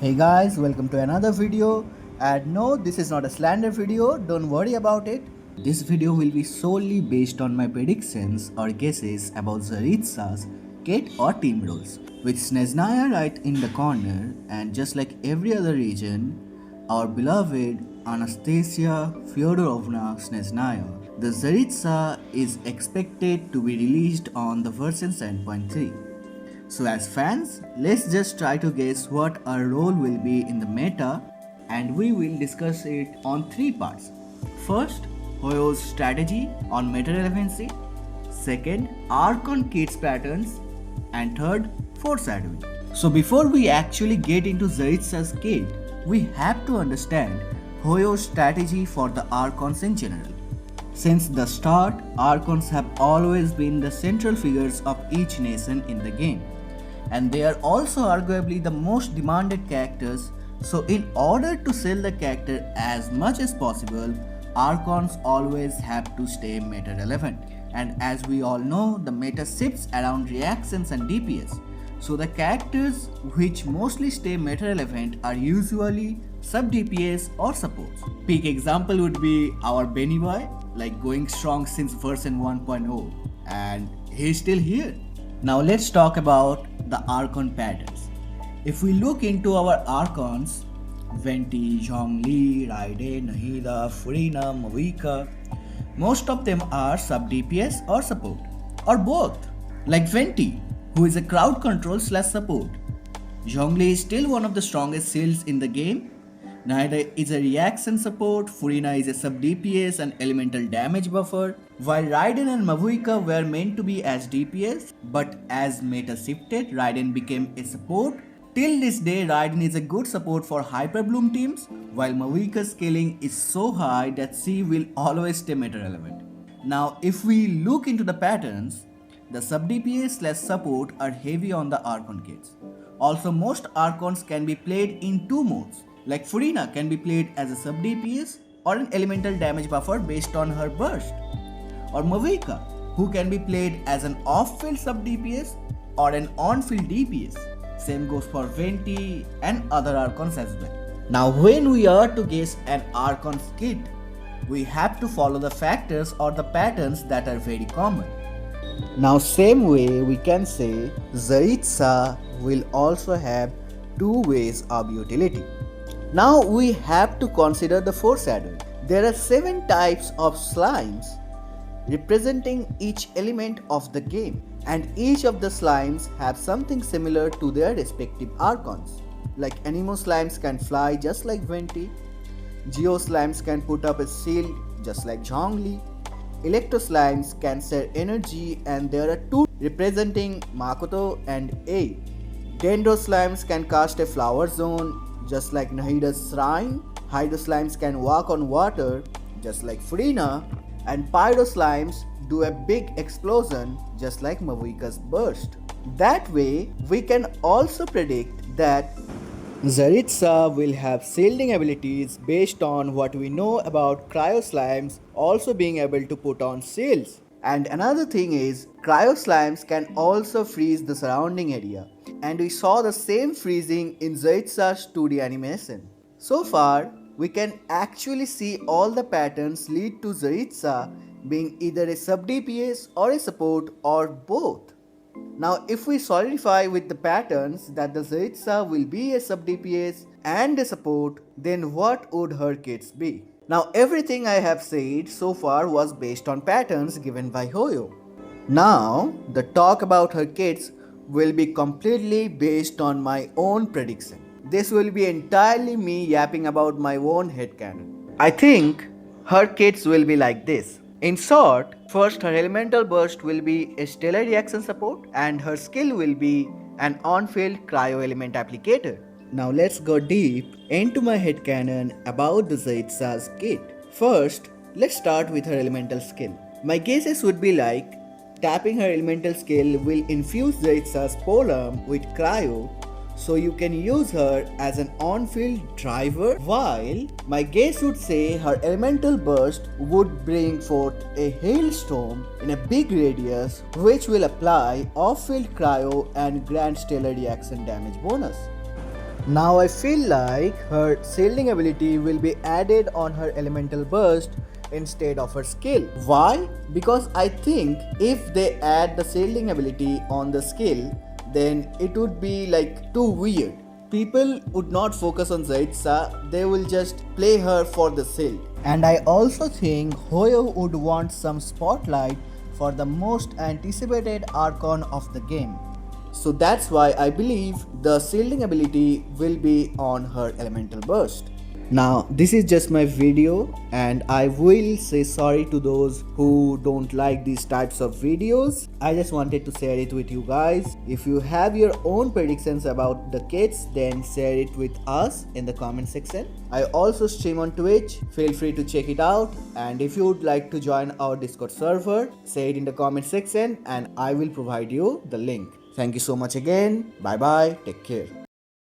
Hey guys, welcome to another video. And no, this is not a slander video, don't worry about it. This video will be solely based on my predictions or guesses about Tsaritsa's kit or team roles. With Snezhnaya right in the corner, and just like every other region, our beloved Anastasia Fyodorovna Snezhnaya, the Tsaritsa is expected to be released on the version 7.3. So as fans, let's just try to guess what our role will be in the meta, and we will discuss it on three parts. First, Hoyo's strategy on meta relevancy. Second, Archon kits patterns. And third, foreshadowing. So before we actually get into Tsaritsa's kit, we have to understand Hoyo's strategy for the Archons in general. Since the start, Archons have always been the central figures of each nation in the game, and they are also arguably the most demanded characters. So in order to sell the character as much as possible, Archons always have to stay meta relevant. And as we all know, the meta shifts around reactions and DPS. So the characters which mostly stay meta relevant are usually sub DPS or supports. Peak example would be our Benny Boy, like going strong since version 1.0, and he's still here. Now let's talk about the Archon patterns. If we look into our Archons, Venti, Zhongli, Raide, Nahida, Furina, Mavika, most of them are sub DPS or support, or both. Like Venti, who is a crowd control slash support. Zhongli is still one of the strongest shields in the game. Nahida is a reaction support, Furina is a sub DPS and elemental damage buffer, while Raiden and Mavuika were meant to be as DPS, but as meta shifted, Raiden became a support. Till this day, Raiden is a good support for Hyper Bloom teams, while Mavuika's scaling is so high that she will always stay meta relevant. Now, if we look into the patterns, the sub DPS slash support are heavy on the Archon kits. Also, most Archons can be played in two modes. Like Furina can be played as a sub DPS or an elemental damage buffer based on her burst. Or Mavuika, who can be played as an off-field sub DPS or an on-field DPS. Same goes for Venti and other Archons as well. Now when we are to guess an Archon's kit, we have to follow the factors or the patterns that are very common. Now same way we can say Tsaritsa will also have two ways of utility. Now we have to consider the foreshadowing. There are 7 types of slimes representing each element of the game, and each of the slimes have something similar to their respective Archons. Like Anemo slimes can fly just like Venti, Geo slimes can put up a shield just like Zhongli, Electro slimes can share energy, and there are 2 representing Makoto and A. Dendro slimes can cast a flower zone just like Nahida's shrine, Hydro slimes can walk on water just like Furina, and Pyro slimes do a big explosion just like Mavuika's burst. That way, we can also predict that Tsaritsa will have shielding abilities based on what we know about Cryo slimes also being able to put on shields. And another thing is, Cryo slimes can also freeze the surrounding area, and we saw the same freezing in Tsaritsa's 2D animation. So far, we can actually see all the patterns lead to Tsaritsa being either a sub DPS or a support or both. Now if we solidify with the patterns that the Tsaritsa will be a sub DPS and a support, then what would her kits be? Now everything I have said so far was based on patterns given by Hoyo. Now the talk about her kits will be completely based on my own prediction. This will be entirely me yapping about my own headcanon. I think her kits will be like this. In short, first her elemental burst will be a stellar reaction support, and her skill will be an on-field cryo element applicator. Now let's go deep into my headcanon about the Tsaritsa's kit. First, let's start with her elemental skill. My guesses would be like, tapping her elemental skill will infuse Tsaritsa's polearm with cryo, so you can use her as an on-field driver, while my guess would say her elemental burst would bring forth a hailstorm in a big radius, which will apply off-field cryo and grant stellar reaction damage bonus. Now I feel like her shielding ability will be added on her elemental burst instead of her skill. Why? Because I think if they add the shielding ability on the skill, then it would be like too weird. People would not focus on Tsaritsa, they will just play her for the shield. And I also think Hoyo would want some spotlight for the most anticipated Archon of the game. So that's why I believe the shielding ability will be on her elemental burst. Now, this is just my video, and I will say sorry to those who don't like these types of videos. I just wanted to share it with you guys. If you have your own predictions about the kids, then share it with us in the comment section. I also stream on Twitch, feel free to check it out. And if you would like to join our Discord server, say it in the comment section and I will provide you the link. Thank you so much again. Bye bye. Take care.